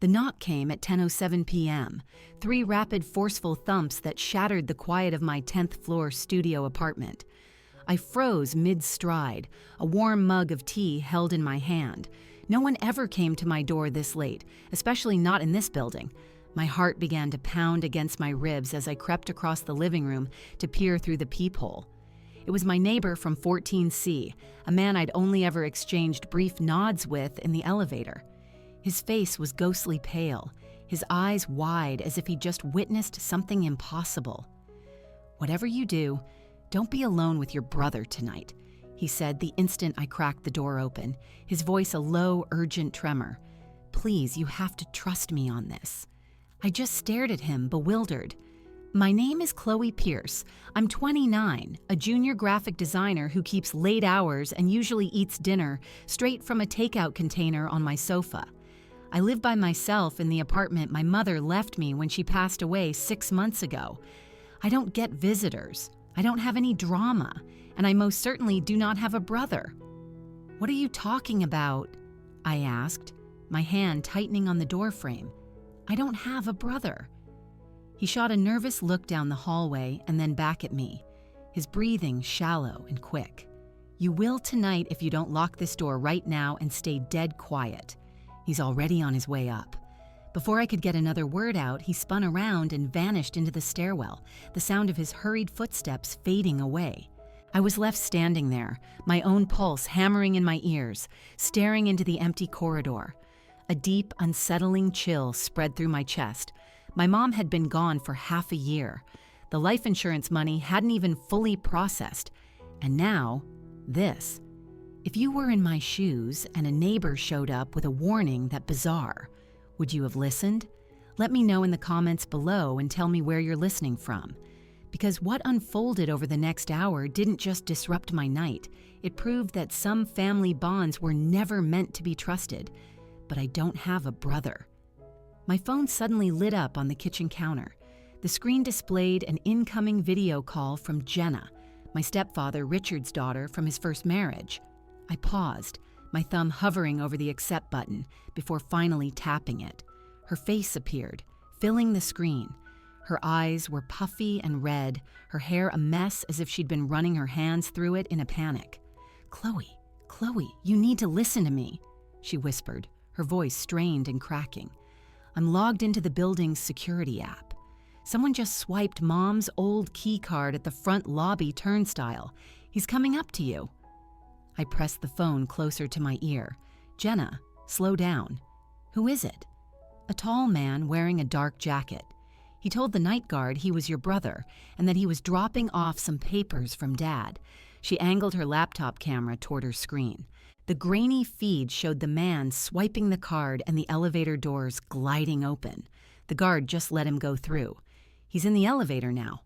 The knock came at 10:07 p.m., 3 rapid, forceful thumps that shattered the quiet of my 10th-floor studio apartment. I froze mid-stride, a warm mug of tea held in my hand. No one ever came to my door this late, especially not in this building. My heart began to pound against my ribs as I crept across the living room to peer through the peephole. It was my neighbor from 14C, a man I'd only ever exchanged brief nods with in the elevator. His face was ghostly pale, his eyes wide as if he'd just witnessed something impossible. "Whatever you do, don't be alone with your brother tonight," he said the instant I cracked the door open, his voice a low, urgent tremor. "Please, you have to trust me on this." I just stared at him, bewildered. "My name is Chloe Pierce. I'm 29, a junior graphic designer who keeps late hours and usually eats dinner straight from a takeout container on my sofa. I live by myself in the apartment my mother left me when she passed away 6 months ago. I don't get visitors. I don't have any drama, and I most certainly do not have a brother." "What are you talking about?" I asked, my hand tightening on the doorframe. "I don't have a brother." He shot a nervous look down the hallway and then back at me, his breathing shallow and quick. "You will tonight if you don't lock this door right now and stay dead quiet." He's already on his way up. Before I could get another word out, he spun around and vanished into the stairwell, the sound of his hurried footsteps fading away. I was left standing there, my own pulse hammering in my ears, staring into the empty corridor. A deep, unsettling chill spread through my chest. My mom had been gone for half a year. The life insurance money hadn't even fully processed. And now, this. If you were in my shoes and a neighbor showed up with a warning that bizarre, would you have listened? Let me know in the comments below and tell me where you're listening from. Because what unfolded over the next hour didn't just disrupt my night, it proved that some family bonds were never meant to be trusted. But I don't have a brother. My phone suddenly lit up on the kitchen counter. The screen displayed an incoming video call from Jenna, my stepfather Richard's daughter from his first marriage. I paused, my thumb hovering over the accept button before finally tapping it. Her face appeared, filling the screen. Her eyes were puffy and red, her hair a mess as if she'd been running her hands through it in a panic. Chloe, you need to listen to me," she whispered, her voice strained and cracking. "I'm logged into the building's security app. Someone just swiped Mom's old key card at the front lobby turnstile. He's coming up to you." I pressed the phone closer to my ear. "Jenna, slow down." "Who is it?" "A tall man wearing a dark jacket. He told the night guard he was your brother and that he was dropping off some papers from Dad." She angled her laptop camera toward her screen. The grainy feed showed the man swiping the card and the elevator doors gliding open. The guard just let him go through. "He's in the elevator now."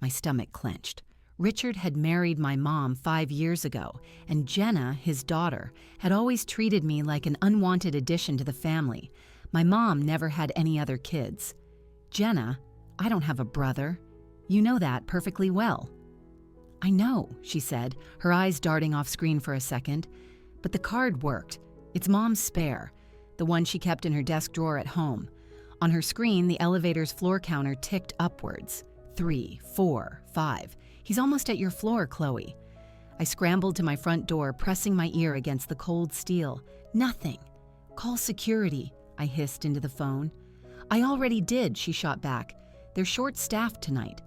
My stomach clenched. Richard had married my mom 5 years ago, and Jenna, his daughter, had always treated me like an unwanted addition to the family. My mom never had any other kids. "Jenna, I don't have a brother. You know that perfectly well." "I know," she said, her eyes darting off screen for a second. "But the card worked. It's Mom's spare, the one she kept in her desk drawer at home." On her screen, the elevator's floor counter ticked upwards. 3, 4, 5. "He's almost at your floor, Chloe." I scrambled to my front door, pressing my ear against the cold steel. "Nothing." "Call security," I hissed into the phone. "I already did," she shot back. "They're short-staffed tonight.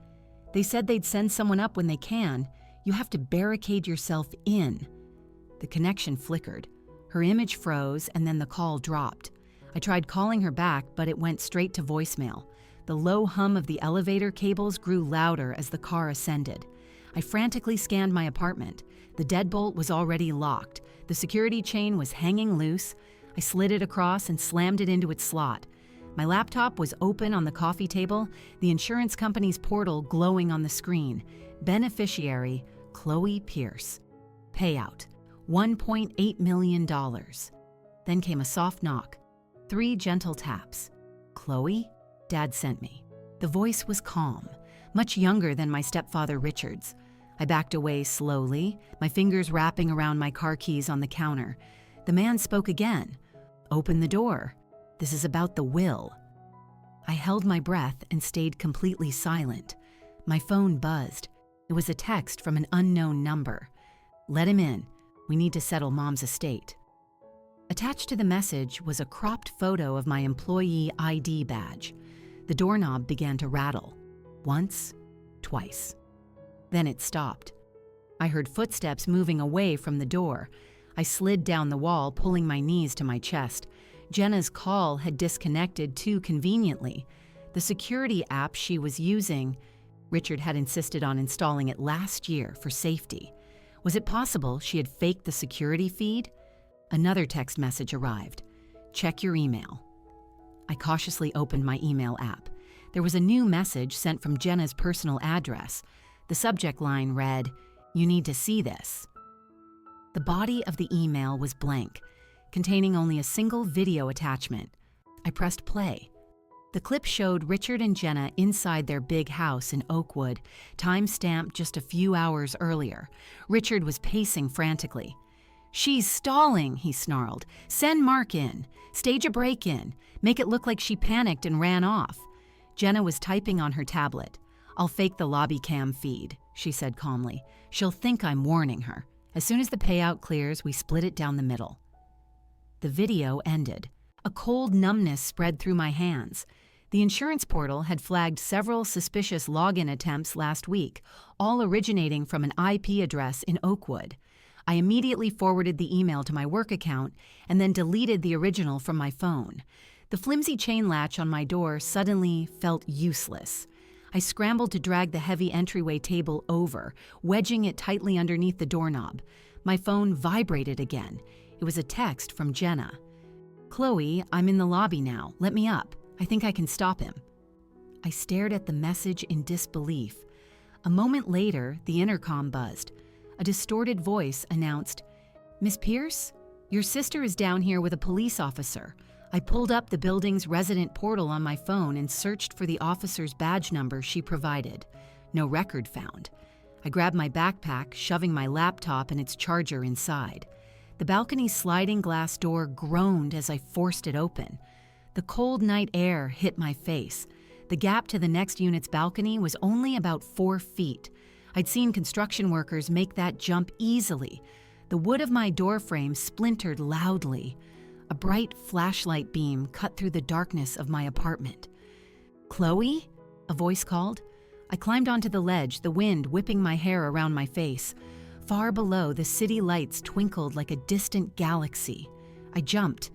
They said they'd send someone up when they can. You have to barricade yourself in." The connection flickered. Her image froze, and then the call dropped. I tried calling her back, but it went straight to voicemail. The low hum of the elevator cables grew louder as the car ascended. I frantically scanned my apartment. The deadbolt was already locked. The security chain was hanging loose. I slid it across and slammed it into its slot. My laptop was open on the coffee table, the insurance company's portal glowing on the screen. Beneficiary, Chloe Pierce. Payout, $1.8 million. Then came a soft knock. 3 gentle taps. "Chloe?" Dad sent me. The voice was calm, much younger than my stepfather Richard's. I backed away slowly, my fingers wrapping around my car keys on the counter. The man spoke again. "Open the door." The This is about the will. I held my breath and stayed completely silent. My phone buzzed. It was a text from an unknown number. "Let him in. We need to settle Mom's estate." Attached to the message was a cropped photo of my employee ID badge. The doorknob began to rattle. Once, twice. Then it stopped. I heard footsteps moving away from the door. I slid down the wall, pulling my knees to my chest. Jenna's call had disconnected too conveniently. The security app she was using, Richard had insisted on installing it last year for safety. Was it possible she had faked the security feed? Another text message arrived. "Check your email." I cautiously opened my email app. There was a new message sent from Jenna's personal address. The subject line read, "You need to see this." The body of the email was blank, containing only a single video attachment. I pressed play. The clip showed Richard and Jenna inside their big house in Oakwood, time-stamped just a few hours earlier. Richard was pacing frantically. "She's stalling," he snarled. "Send Mark in. Stage a break-in. Make it look like she panicked and ran off." Jenna was typing on her tablet. "I'll fake the lobby cam feed," she said calmly. "She'll think I'm warning her. As soon as the payout clears, we split it down the middle." The video ended. A cold numbness spread through my hands. The insurance portal had flagged several suspicious login attempts last week, all originating from an IP address in Oakwood. I immediately forwarded the email to my work account and then deleted the original from my phone. The flimsy chain latch on my door suddenly felt useless. I scrambled to drag the heavy entryway table over, wedging it tightly underneath the doorknob. My phone vibrated again. It was a text from Jenna. "Chloe, I'm in the lobby now. Let me up. I think I can stop him." I stared at the message in disbelief. A moment later, the intercom buzzed. A distorted voice announced, "Miss Pierce, your sister is down here with a police officer." I pulled up the building's resident portal on my phone and searched for the officer's badge number she provided. No record found. I grabbed my backpack, shoving my laptop and its charger inside. The balcony's sliding glass door groaned as I forced it open. The cold night air hit my face. The gap to the next unit's balcony was only about 4 feet. I'd seen construction workers make that jump easily. The wood of my doorframe splintered loudly. A bright flashlight beam cut through the darkness of my apartment. "Chloe?" a voice called. I climbed onto the ledge, the wind whipping my hair around my face. Far below, the city lights twinkled like a distant galaxy. I jumped.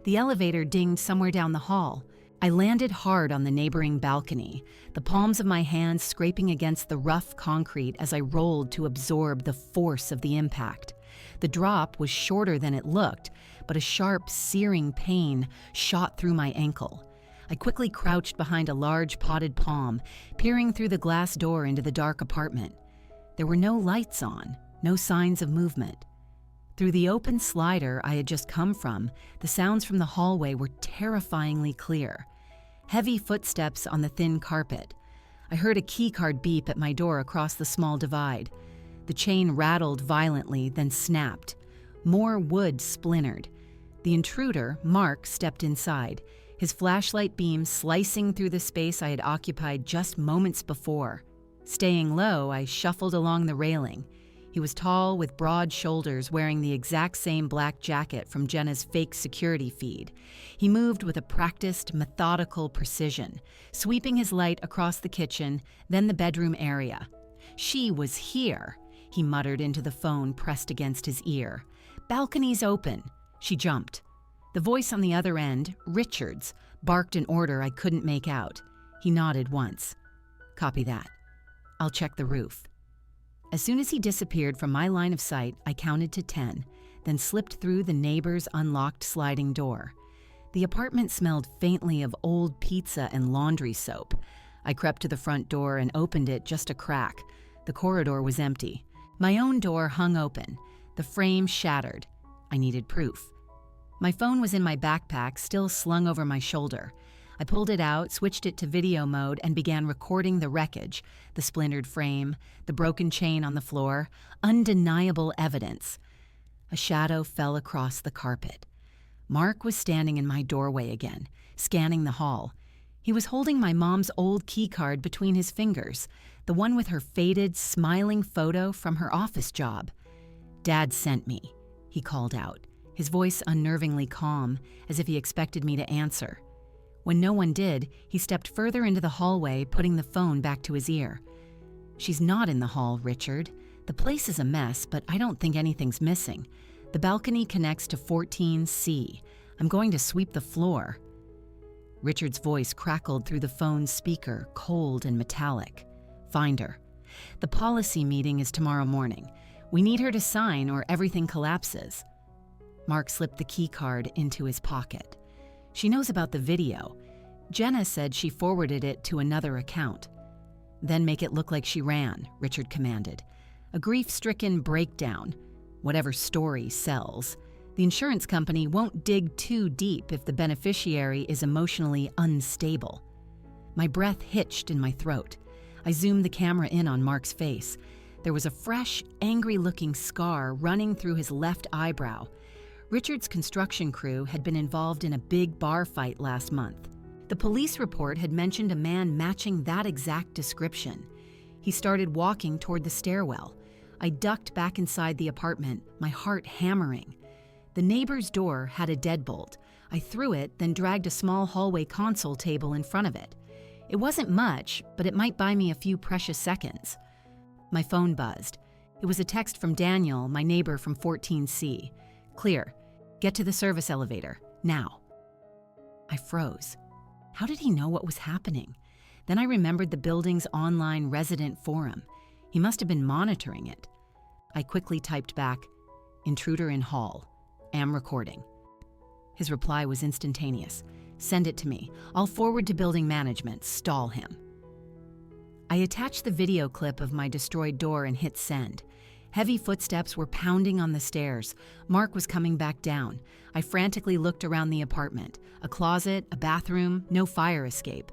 The elevator dinged somewhere down the hall. I landed hard on the neighboring balcony, the palms of my hands scraping against the rough concrete as I rolled to absorb the force of the impact. The drop was shorter than it looked, but a sharp, searing pain shot through my ankle. I quickly crouched behind a large potted palm, peering through the glass door into the dark apartment. There were no lights on, no signs of movement. Through the open slider I had just come from, the sounds from the hallway were terrifyingly clear. Heavy footsteps on the thin carpet. I heard a keycard beep at my door across the small divide. The chain rattled violently, then snapped. More wood splintered. The intruder, Mark, stepped inside, his flashlight beam slicing through the space I had occupied just moments before. Staying low, I shuffled along the railing. He was tall with broad shoulders, wearing the exact same black jacket from Jenna's fake security feed. He moved with a practiced, methodical precision, sweeping his light across the kitchen, then the bedroom area. "She was here," he muttered into the phone pressed against his ear. "Balcony's open." She jumped. The voice on the other end, Richard's, barked an order I couldn't make out. He nodded once. "Copy that. I'll check the roof." As soon as he disappeared from my line of sight, I counted to 10, then slipped through the neighbor's unlocked sliding door. The apartment smelled faintly of old pizza and laundry soap. I crept to the front door and opened it just a crack. The corridor was empty. My own door hung open, the frame shattered. I needed proof. My phone was in my backpack, still slung over my shoulder. I pulled it out, switched it to video mode, and began recording the wreckage, the splintered frame, the broken chain on the floor, undeniable evidence. A shadow fell across the carpet. Mark was standing in my doorway again, scanning the hall. He was holding my mom's old keycard between his fingers, the one with her faded, smiling photo from her office job. "Dad sent me," he called out, his voice unnervingly calm, as if he expected me to answer. When no one did, he stepped further into the hallway, putting the phone back to his ear. "She's not in the hall, Richard. The place is a mess, but I don't think anything's missing. The balcony connects to 14C. I'm going to sweep the floor." Richard's voice crackled through the phone's speaker, cold and metallic. "Find her. The policy meeting is tomorrow morning. We need her to sign or everything collapses." Mark slipped the key card into his pocket. "She knows about the video. Jenna said she forwarded it to another account." "Then make it look like she ran," Richard commanded. "A grief-stricken breakdown. Whatever story sells. The insurance company won't dig too deep if the beneficiary is emotionally unstable." My breath hitched in my throat. I zoomed the camera in on Mark's face. There was a fresh, angry-looking scar running through his left eyebrow. Richard's construction crew had been involved in a big bar fight last month. The police report had mentioned a man matching that exact description. He started walking toward the stairwell. I ducked back inside the apartment, my heart hammering. The neighbor's door had a deadbolt. I threw it, then dragged a small hallway console table in front of it. It wasn't much, but it might buy me a few precious seconds. My phone buzzed. It was a text from Daniel, my neighbor from 14C. "Clear. Get to the service elevator. Now." I froze. How did he know what was happening? Then I remembered the building's online resident forum. He must have been monitoring it. I quickly typed back, "Intruder in hall. Am recording." His reply was instantaneous. "Send it to me. I'll forward to building management. Stall him." I attached the video clip of my destroyed door and hit send. Heavy footsteps were pounding on the stairs. Mark was coming back down. I frantically looked around the apartment. A closet, a bathroom, no fire escape.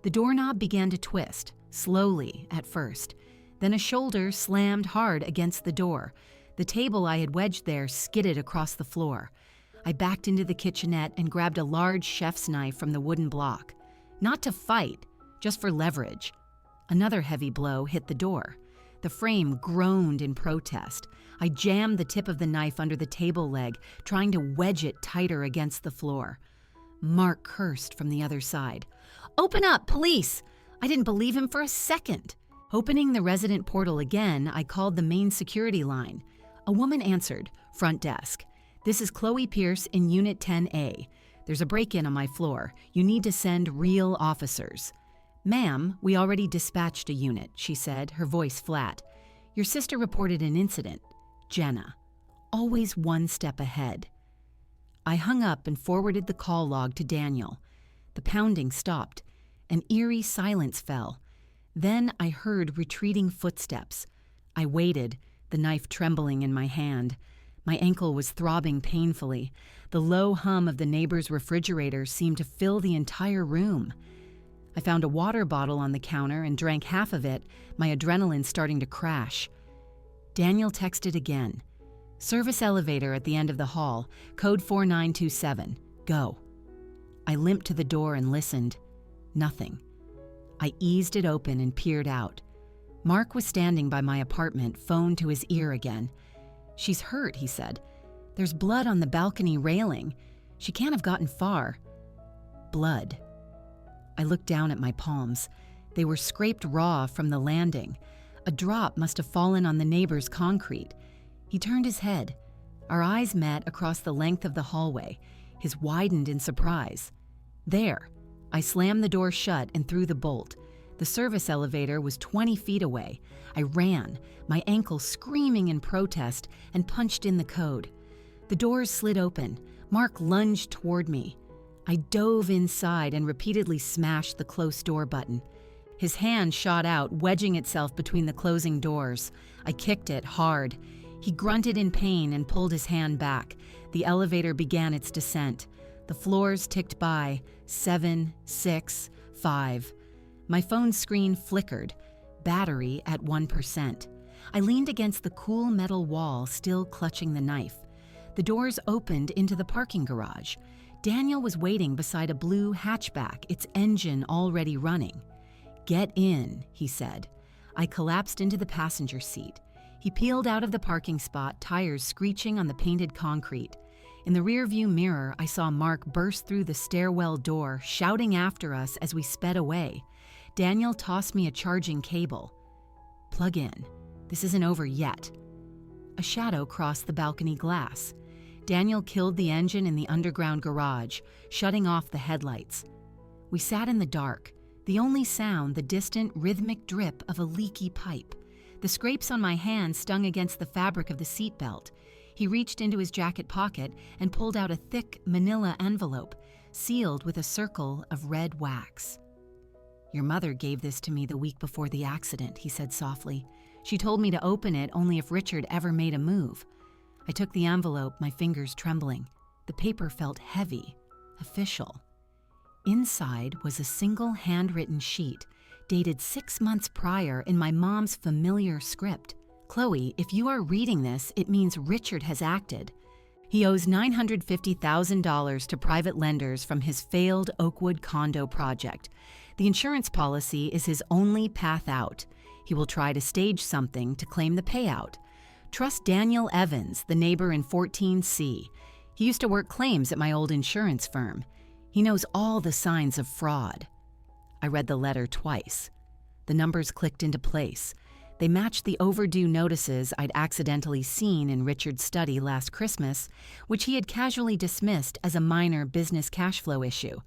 The doorknob began to twist, slowly at first. Then a shoulder slammed hard against the door. The table I had wedged there skidded across the floor. I backed into the kitchenette and grabbed a large chef's knife from the wooden block. Not to fight, just for leverage. Another heavy blow hit the door. The frame groaned in protest. I jammed the tip of the knife under the table leg, trying to wedge it tighter against the floor. Mark cursed from the other side. "Open up, police!" I didn't believe him for a second. Opening the resident portal again, I called the main security line. A woman answered, "Front desk. This is Chloe Pierce in Unit 10A. There's a break-in on my floor. You need to send real officers." "Ma'am, we already dispatched a unit," she said, her voice flat. "Your sister reported an incident. Jenna. Always one step ahead." I hung up and forwarded the call log to Daniel. The pounding stopped. An eerie silence fell. Then I heard retreating footsteps. I waited, the knife trembling in my hand. My ankle was throbbing painfully. The low hum of the neighbor's refrigerator seemed to fill the entire room. I found a water bottle on the counter and drank half of it, my adrenaline starting to crash. Daniel texted again. "Service elevator at the end of the hall, code 4927. Go." I limped to the door and listened. Nothing. I eased it open and peered out. Mark was standing by my apartment, phone to his ear again. "She's hurt," he said. "There's blood on the balcony railing. She can't have gotten far." Blood. I looked down at my palms. They were scraped raw from the landing. A drop must have fallen on the neighbor's concrete. He turned his head. Our eyes met across the length of the hallway. His widened in surprise. There. I slammed the door shut and threw the bolt. The service elevator was 20 feet away. I ran, my ankle screaming in protest, and punched in the code. The doors slid open. Mark lunged toward me. I dove inside and repeatedly smashed the close door button. His hand shot out, wedging itself between the closing doors. I kicked it hard. He grunted in pain and pulled his hand back. The elevator began its descent. The floors ticked by, 7, 6, 5. My phone screen flickered, battery at 1%. I leaned against the cool metal wall, still clutching the knife. The doors opened into the parking garage. Daniel was waiting beside a blue hatchback, its engine already running. "Get in," he said. I collapsed into the passenger seat. He peeled out of the parking spot, tires screeching on the painted concrete. In the rearview mirror, I saw Mark burst through the stairwell door, shouting after us as we sped away. Daniel tossed me a charging cable. "Plug in. This isn't over yet." A shadow crossed the balcony glass. Daniel killed the engine in the underground garage, shutting off the headlights. We sat in the dark, the only sound the distant, rhythmic drip of a leaky pipe. The scrapes on my hand stung against the fabric of the seatbelt. He reached into his jacket pocket and pulled out a thick manila envelope, sealed with a circle of red wax. "Your mother gave this to me the week before the accident," he said softly. "She told me to open it only if Richard ever made a move." I took the envelope, my fingers trembling. The paper felt heavy, official. Inside was a single handwritten sheet, dated 6 months prior in my mom's familiar script. "Chloe, if you are reading this, it means Richard has acted. He owes $950,000 to private lenders from his failed Oakwood condo project. The insurance policy is his only path out. He will try to stage something to claim the payout. Trust Daniel Evans, the neighbor in 14C. He used to work claims at my old insurance firm. He knows all the signs of fraud." I read the letter twice. The numbers clicked into place. They matched the overdue notices I'd accidentally seen in Richard's study last Christmas, which he had casually dismissed as a minor business cash flow issue.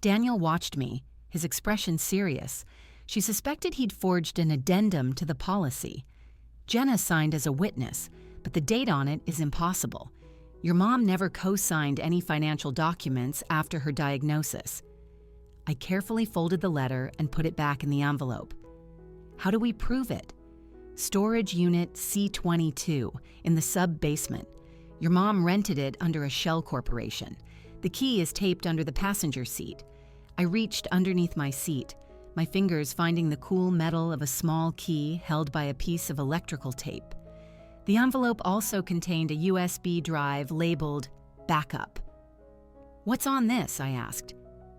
Daniel watched me, his expression serious. She suspected he'd forged an addendum to the policy. "Jenna signed as a witness, but the date on it is impossible. Your mom never co-signed any financial documents after her diagnosis." I carefully folded the letter and put it back in the envelope. "How do we prove it?" "Storage unit C22 in the sub-basement. Your mom rented it under a shell corporation. The key is taped under the passenger seat." I reached underneath my seat, my fingers finding the cool metal of a small key held by a piece of electrical tape. The envelope also contained a USB drive labeled "Backup." "What's on this?" I asked.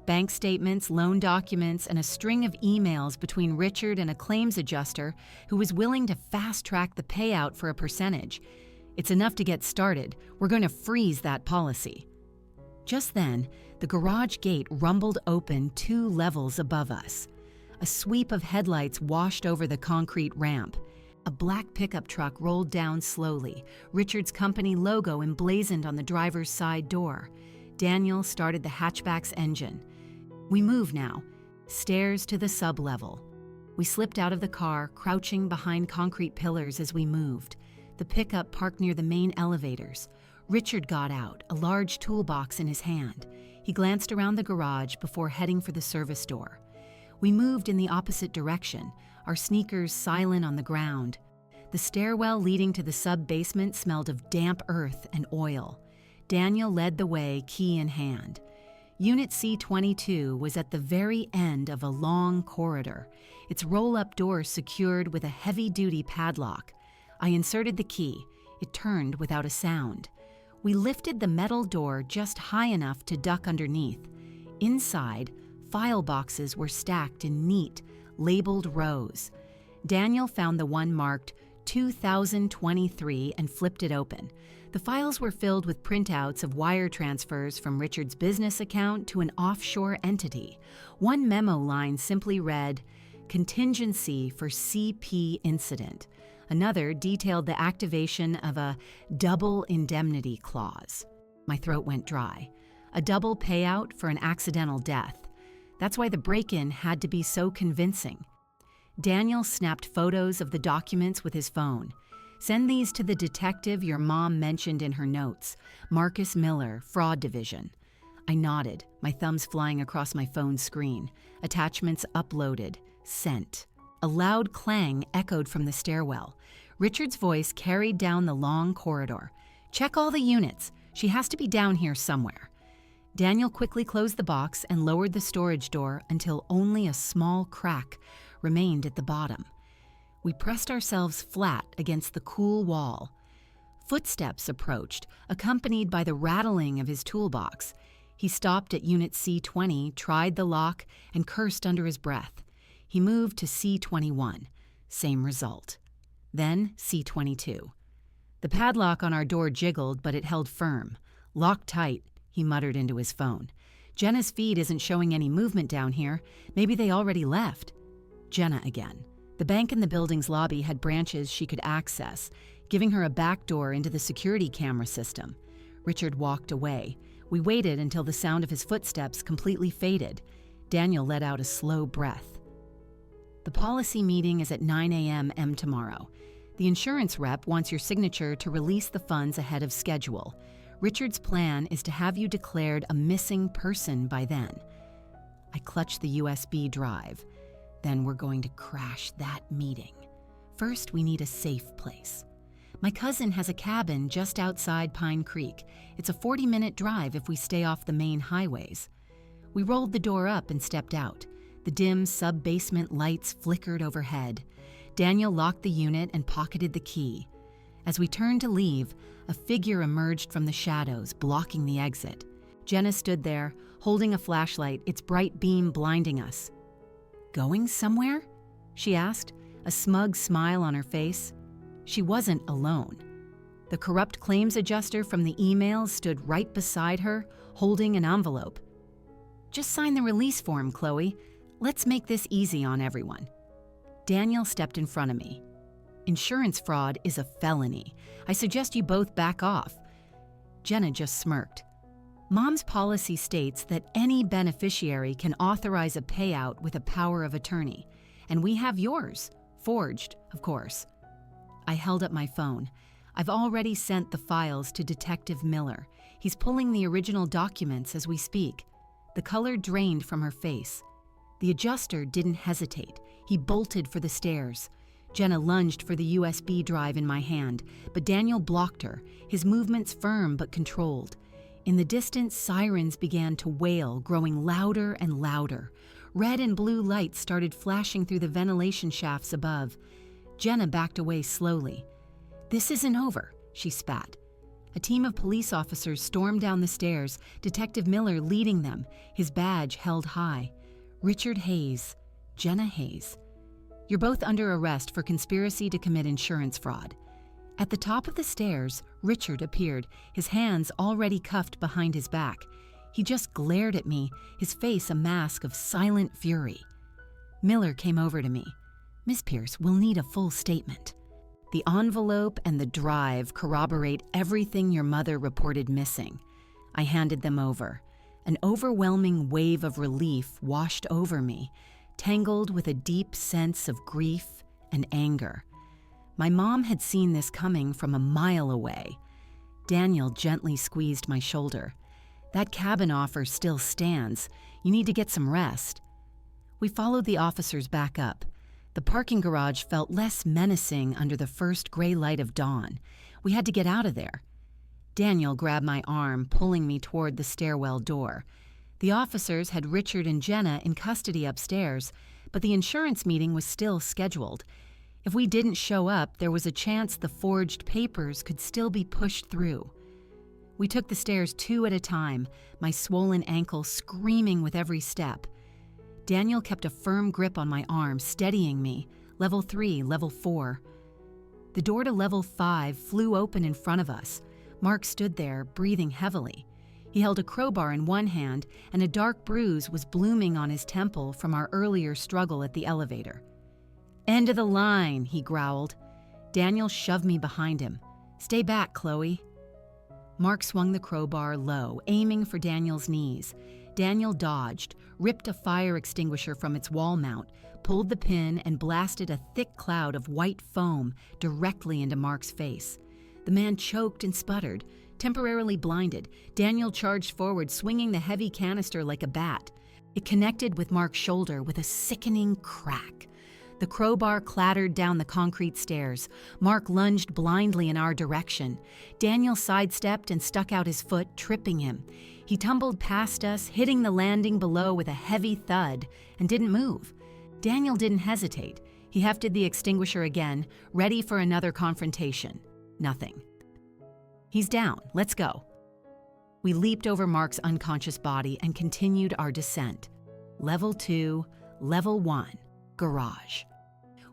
"Bank statements, loan documents, and a string of emails between Richard and a claims adjuster who was willing to fast-track the payout for a percentage. It's enough to get started. We're going to freeze that policy." Just then, the garage gate rumbled open 2 levels above us. A sweep of headlights washed over the concrete ramp. A black pickup truck rolled down slowly, Richard's company logo emblazoned on the driver's side door. Daniel started the hatchback's engine. We moved now, stairs to the sub-level. We slipped out of the car, crouching behind concrete pillars as we moved. The pickup parked near the main elevators. Richard got out, a large toolbox in his hand. He glanced around the garage before heading for the service door. We moved in the opposite direction, our sneakers silent on the ground. The stairwell leading to the sub-basement smelled of damp earth and oil. Daniel led the way, key in hand. Unit C22 was at the very end of a long corridor, its roll-up door secured with a heavy-duty padlock. I inserted the key. It turned without a sound. We lifted the metal door just high enough to duck underneath. Inside, file boxes were stacked in neat, labeled rows. Daniel found the one marked 2023 and flipped it open. The files were filled with printouts of wire transfers from Richard's business account to an offshore entity. One memo line simply read, "Contingency for CP incident." Another detailed the activation of a double indemnity clause. My throat went dry. A double payout for an accidental death. That's why the break-in had to be so convincing. Daniel snapped photos of the documents with his phone. "Send these to the detective your mom mentioned in her notes, Marcus Miller, Fraud Division." I nodded, my thumbs flying across my phone's screen. Attachments uploaded. Sent. A loud clang echoed from the stairwell. Richard's voice carried down the long corridor. "Check all the units. She has to be down here somewhere." Daniel quickly closed the box and lowered the storage door until only a small crack remained at the bottom. We pressed ourselves flat against the cool wall. Footsteps approached, accompanied by the rattling of his toolbox. He stopped at Unit C20, tried the lock, and cursed under his breath. He moved to C21. Same result. Then C22. The padlock on our door jiggled, but it held firm. Locked tight, he muttered into his phone. Jenna's feed isn't showing any movement down here. Maybe they already left. Jenna again. The bank in the building's lobby had branches she could access, giving her a back door into the security camera system. Richard walked away. We waited until the sound of his footsteps completely faded. Daniel let out a slow breath. The policy meeting is at 9 a.m. tomorrow. The insurance rep wants your signature to release the funds ahead of schedule. Richard's plan is to have you declared a missing person by then. I clutched the USB drive. Then we're going to crash that meeting. First, we need a safe place. My cousin has a cabin just outside Pine Creek. It's a 40-minute drive if we stay off the main highways. We rolled the door up and stepped out. The dim sub-basement lights flickered overhead. Daniel locked the unit and pocketed the key. As we turned to leave, a figure emerged from the shadows, blocking the exit. Jenna stood there, holding a flashlight, its bright beam blinding us. "Going somewhere?" she asked, a smug smile on her face. She wasn't alone. The corrupt claims adjuster from the emails stood right beside her, holding an envelope. "Just sign the release form, Chloe. Let's make this easy on everyone." Daniel stepped in front of me. "Insurance fraud is a felony. I suggest you both back off." Jenna just smirked. "Mom's policy states that any beneficiary can authorize a payout with a power of attorney, and we have yours, forged, of course." I held up my phone. "I've already sent the files to Detective Miller. He's pulling the original documents as we speak." The color drained from her face. The adjuster didn't hesitate. He bolted for the stairs. Jenna lunged for the USB drive in my hand, but Daniel blocked her, his movements firm but controlled. In the distance, sirens began to wail, growing louder and louder. Red and blue lights started flashing through the ventilation shafts above. Jenna backed away slowly. "This isn't over," she spat. A team of police officers stormed down the stairs, Detective Miller leading them, his badge held high. "Richard Hayes, Jenna Hayes. You're both under arrest for conspiracy to commit insurance fraud." At the top of the stairs, Richard appeared, his hands already cuffed behind his back. He just glared at me, his face a mask of silent fury. Miller came over to me. "Miss Pierce, we'll need a full statement. The envelope and the drive corroborate everything your mother reported missing." I handed them over. An overwhelming wave of relief washed over me, tangled with a deep sense of grief and anger. My mom had seen this coming from a mile away. Daniel gently squeezed my shoulder. "That cabin offer still stands. You need to get some rest." We followed the officers back up. The parking garage felt less menacing under the first gray light of dawn. We had to get out of there. Daniel grabbed my arm, pulling me toward the stairwell door. The officers had Richard and Jenna in custody upstairs, but the insurance meeting was still scheduled. If we didn't show up, there was a chance the forged papers could still be pushed through. We took the stairs 2 at a time, my swollen ankle screaming with every step. Daniel kept a firm grip on my arm, steadying me. Level 3, level 4. The door to level 5 flew open in front of us. Mark stood there, breathing heavily. He held a crowbar in one hand, and a dark bruise was blooming on his temple from our earlier struggle at the elevator. "End of the line," he growled. Daniel shoved me behind him. "Stay back, Chloe." Mark swung the crowbar low, aiming for Daniel's knees. Daniel dodged, ripped a fire extinguisher from its wall mount, pulled the pin, and blasted a thick cloud of white foam directly into Mark's face. The man choked and sputtered. Temporarily blinded, Daniel charged forward, swinging the heavy canister like a bat. It connected with Mark's shoulder with a sickening crack. The crowbar clattered down the concrete stairs. Mark lunged blindly in our direction. Daniel sidestepped and stuck out his foot, tripping him. He tumbled past us, hitting the landing below with a heavy thud, and didn't move. Daniel didn't hesitate. He hefted the extinguisher again, ready for another confrontation. Nothing. He's down. Let's go. We leaped over Mark's unconscious body and continued our descent. Level 2, Level 1, garage.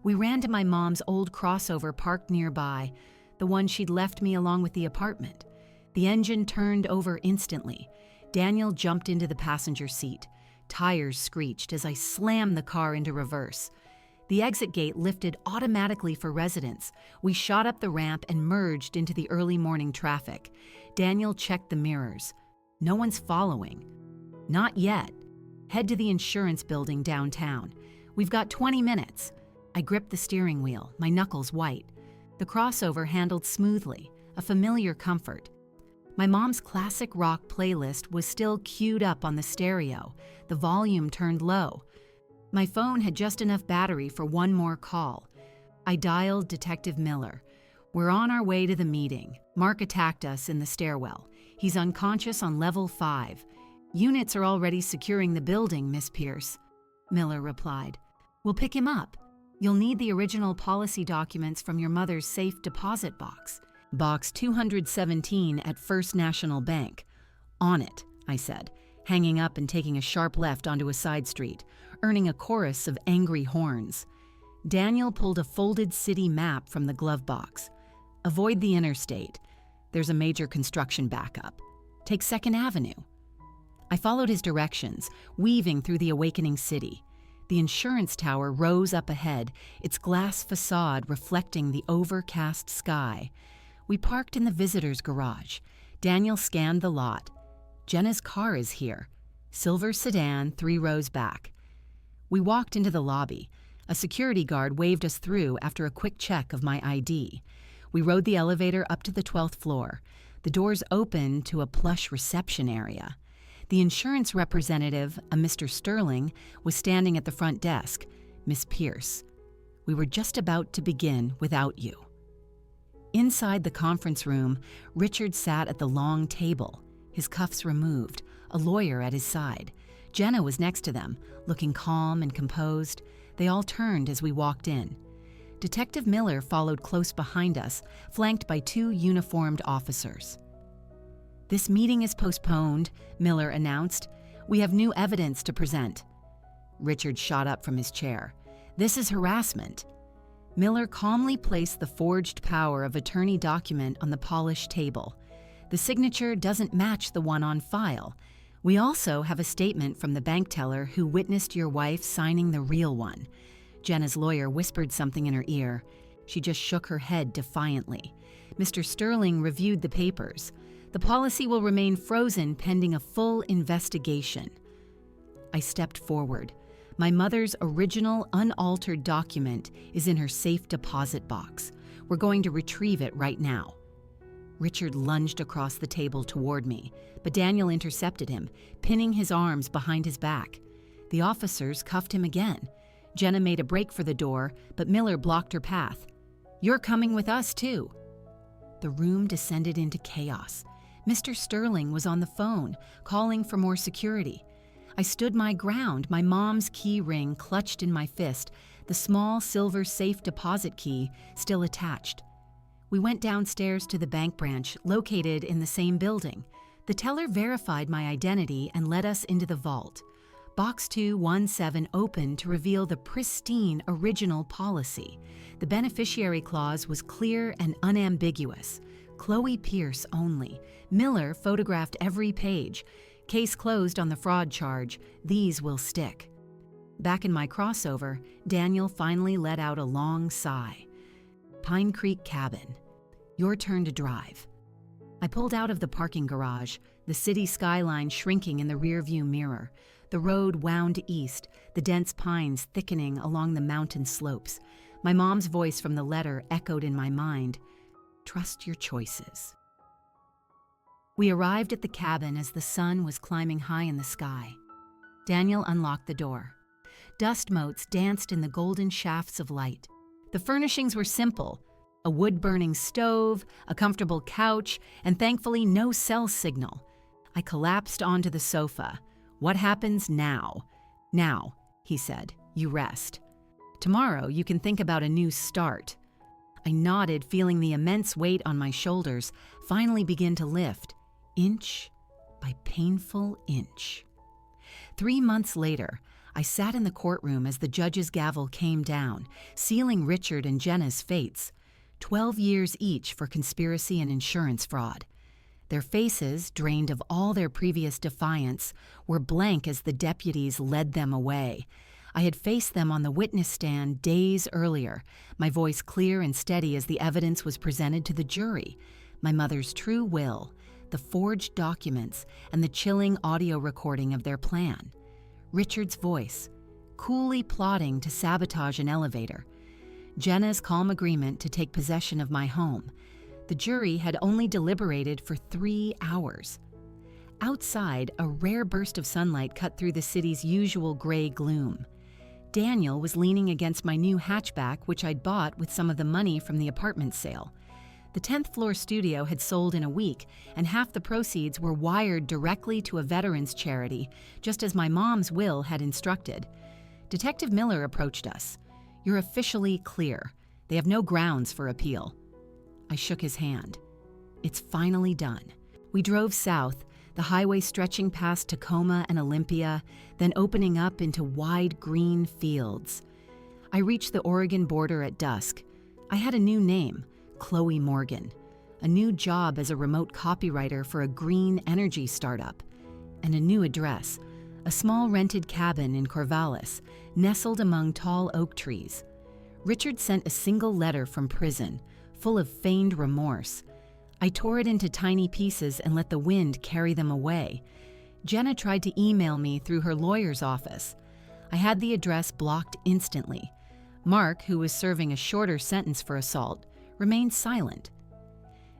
We ran to my mom's old crossover parked nearby, the one she'd left me along with the apartment. The engine turned over instantly. Daniel jumped into the passenger seat. Tires screeched as I slammed the car into reverse. The exit gate lifted automatically for residents. We shot up the ramp and merged into the early morning traffic. Daniel checked the mirrors. No one's following. Not yet. Head to the insurance building downtown. We've got 20 minutes. I gripped the steering wheel, my knuckles white. The crossover handled smoothly, a familiar comfort. My mom's classic rock playlist was still queued up on the stereo, the volume turned low. My phone had just enough battery for one more call. I dialed Detective Miller. We're on our way to the meeting. Mark attacked us in the stairwell. He's unconscious on level 5. Units are already securing the building, Miss Pierce. Miller replied. We'll pick him up. You'll need the original policy documents from your mother's safe deposit box. Box 217 at First National Bank. On it, I said, hanging up and taking a sharp left onto a side street, earning a chorus of angry horns. Daniel pulled a folded city map from the glove box. Avoid the interstate. There's a major construction backup. Take 2nd Avenue. I followed his directions, weaving through the awakening city. The insurance tower rose up ahead, its glass facade reflecting the overcast sky. We parked in the visitor's garage. Daniel scanned the lot. Jenna's car is here. Silver sedan, 3 rows back. We walked into the lobby. A security guard waved us through after a quick check of my ID. We rode the elevator up to the 12th floor. The doors opened to a plush reception area. The insurance representative, a Mr. Sterling, was standing at the front desk. Miss Pierce. We were just about to begin without you. Inside the conference room, Richard sat at the long table, his cuffs removed, a lawyer at his side. Jenna was next to them, looking calm and composed. They all turned as we walked in. Detective Miller followed close behind us, flanked by 2 uniformed officers. This meeting is postponed, Miller announced. We have new evidence to present. Richard shot up from his chair. This is harassment. Miller calmly placed the forged power of attorney document on the polished table. The signature doesn't match the one on file. We also have a statement from the bank teller who witnessed your wife signing the real one. Jenna's lawyer whispered something in her ear. She just shook her head defiantly. Mr. Sterling reviewed the papers. The policy will remain frozen pending a full investigation. I stepped forward. My mother's original, unaltered document is in her safe deposit box. We're going to retrieve it right now. Richard lunged across the table toward me, but Daniel intercepted him, pinning his arms behind his back. The officers cuffed him again. Jenna made a break for the door, but Miller blocked her path. You're coming with us, too. The room descended into chaos. Mr. Sterling was on the phone, calling for more security. I stood my ground, my mom's key ring clutched in my fist, the small silver safe deposit key still attached. We went downstairs to the bank branch, located in the same building. The teller verified my identity and led us into the vault. Box 217 opened to reveal the pristine original policy. The beneficiary clause was clear and unambiguous. Chloe Pierce only. Miller photographed every page. Case closed on the fraud charge. These will stick. Back in my crossover, Daniel finally let out a long sigh. Pine Creek Cabin. Your turn to drive. I pulled out of the parking garage, the city skyline shrinking in the rearview mirror. The road wound east, the dense pines thickening along the mountain slopes. My mom's voice from the letter echoed in my mind. Trust your choices. We arrived at the cabin as the sun was climbing high in the sky. Daniel unlocked the door. Dust motes danced in the golden shafts of light. The furnishings were simple: a wood-burning stove, a comfortable couch, and thankfully no cell signal. I collapsed onto the sofa. What happens now? Now, he said, you rest. Tomorrow you can think about a new start. I nodded, feeling the immense weight on my shoulders finally begin to lift, inch by painful inch. 3 months later, I sat in the courtroom as the judge's gavel came down, sealing Richard and Jenna's fates, 12 years each for conspiracy and insurance fraud. Their faces, drained of all their previous defiance, were blank as the deputies led them away. I had faced them on the witness stand days earlier, my voice clear and steady as the evidence was presented to the jury. My mother's true will, the forged documents, and the chilling audio recording of their plan. Richard's voice, coolly plotting to sabotage an elevator. Jenna's calm agreement to take possession of my home. The jury had only deliberated for 3 hours. Outside, a rare burst of sunlight cut through the city's usual gray gloom. Daniel was leaning against my new hatchback, which I'd bought with some of the money from the apartment sale. The 10th floor studio had sold in a week, and half the proceeds were wired directly to a veterans charity, just as my mom's will had instructed. Detective Miller approached us. "You're officially clear. They have no grounds for appeal." I shook his hand. It's finally done. We drove south, the highway stretching past Tacoma and Olympia, then opening up into wide green fields. I reached the Oregon border at dusk. I had a new name, Chloe Morgan, a new job as a remote copywriter for a green energy startup, and a new address, a small rented cabin in Corvallis, nestled among tall oak trees. Richard sent a single letter from prison, full of feigned remorse. I tore it into tiny pieces and let the wind carry them away. Jenna tried to email me through her lawyer's office. I had the address blocked instantly. Mark, who was serving a shorter sentence for assault, remained silent.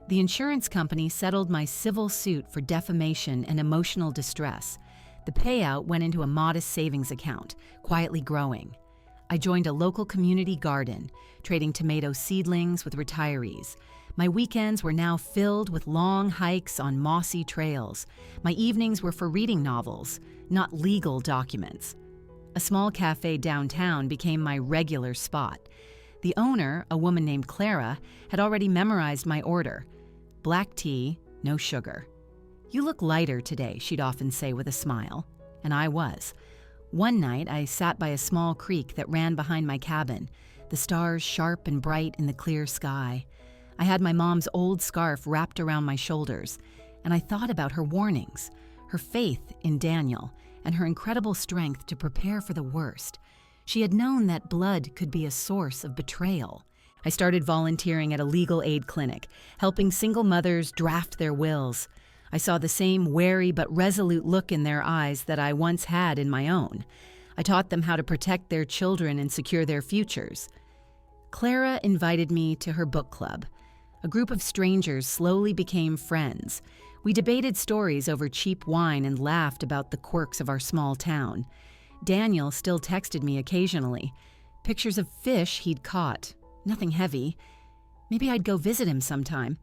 The insurance company settled my civil suit for defamation and emotional distress. The payout went into a modest savings account, quietly growing. I joined a local community garden, trading tomato seedlings with retirees. My weekends were now filled with long hikes on mossy trails. My evenings were for reading novels, not legal documents. A small cafe downtown became my regular spot. The owner, a woman named Clara, had already memorized my order. Black tea, no sugar. "You look lighter today," she'd often say with a smile. And I was. One night, I sat by a small creek that ran behind my cabin, the stars sharp and bright in the clear sky. I had my mom's old scarf wrapped around my shoulders, and I thought about her warnings, her faith in Daniel, and her incredible strength to prepare for the worst. She had known that blood could be a source of betrayal. I started volunteering at a legal aid clinic, helping single mothers draft their wills. I saw the same wary but resolute look in their eyes that I once had in my own. I taught them how to protect their children and secure their futures. Clara invited me to her book club. A group of strangers slowly became friends. We debated stories over cheap wine and laughed about the quirks of our small town. Daniel still texted me occasionally. Pictures of fish he'd caught. Nothing heavy. Maybe I'd go visit him sometime.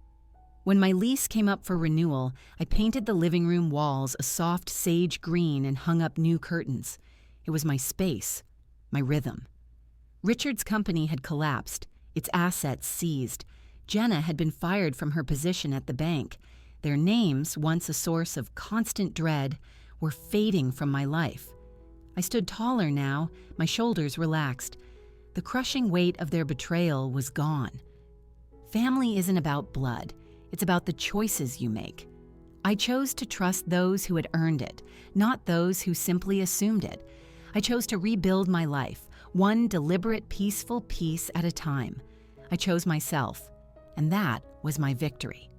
When my lease came up for renewal, I painted the living room walls a soft sage green and hung up new curtains. It was my space, my rhythm. Richard's company had collapsed, its assets seized. Jenna had been fired from her position at the bank. Their names, once a source of constant dread, were fading from my life. I stood taller now, my shoulders relaxed. The crushing weight of their betrayal was gone. Family isn't about blood. It's about the choices you make. I chose to trust those who had earned it, not those who simply assumed it. I chose to rebuild my life, one deliberate, peaceful piece at a time. I chose myself, and that was my victory.